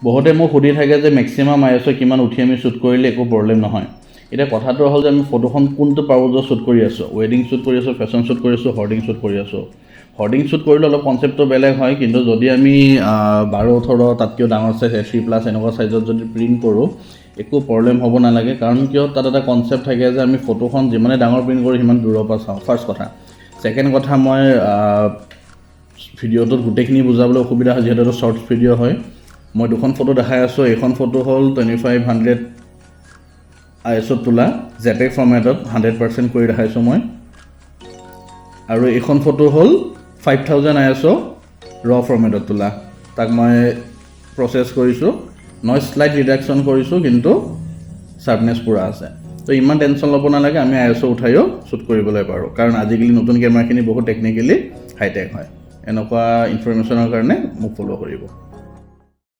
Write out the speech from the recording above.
বহুতে মোক সুধি থাকে যে মেক্সিমাম আইএছঅ কিমান উঠি আমি শ্বুট কৰিলে একো প্ৰব্লেম নহয়। এতিয়া কথাটো হ'ল যে আমি ফটোখন কোনটো পাৰপজত শ্বুট কৰি আছোঁ, ৱেডিং শ্বুট কৰি আছোঁ, ফেশ্বন শ্বুট কৰি আছোঁ, হৰ্ডিং শ্বুট কৰি আছোঁ। হৰ্ডিং শ্বুট কৰিলে অলপ কনচেপ্টটো বেলেগ হয়, কিন্তু যদি আমি 12-18 তাতকৈও ডাঙৰ চাইজ HD+ এনেকুৱা চাইজত যদি প্ৰিণ্ট কৰোঁ একো প্ৰব্লেম হ'ব নালাগে। কাৰণ কিয় তাত এটা কনচেপ্ট থাকে যে আমি ফটোখন যিমানে ডাঙৰ প্ৰিণ্ট কৰোঁ সিমান দূৰৰ পৰা চাওঁ, ফাৰ্ষ্ট কথা। ছেকেণ্ড কথা, মই ভিডিঅ'টোত গোটেইখিনি বুজাবলৈ অসুবিধা হয় যিহেতু এইটো শ্বৰ্টছ ভিডিঅ' হয়। মই দুখন ফটো দেখাই আছোঁ। এইখন ফটো হ'ল 2500 আইএছঅত তোলা JPEG ফৰ্মেটত 100% কৰি দেখাইছোঁ মই। আৰু এইখন ফটো হ'ল 5000 আইএছঅ ৰ ফৰ্মেটত তোলা। তাক মই প্ৰচেছ কৰিছোঁ, নইজ স্লাইড ৰিডাকশ্যন কৰিছোঁ, কিন্তু শ্বাৰ্পনেছ পূৰা আছে। তো ইমান টেনশ্যন ল'ব নালাগে, আমি আইএছঅ উঠায়ো শ্বুট কৰিবলৈ পাৰোঁ। কাৰণ আজিকালি নতুন কেমেৰাখিনি বহুত টেকনিকেলি হাইটেক হয়। এনেকুৱা ইনফৰমেশ্যনৰ কাৰণে মোক ফ'ল' কৰিব।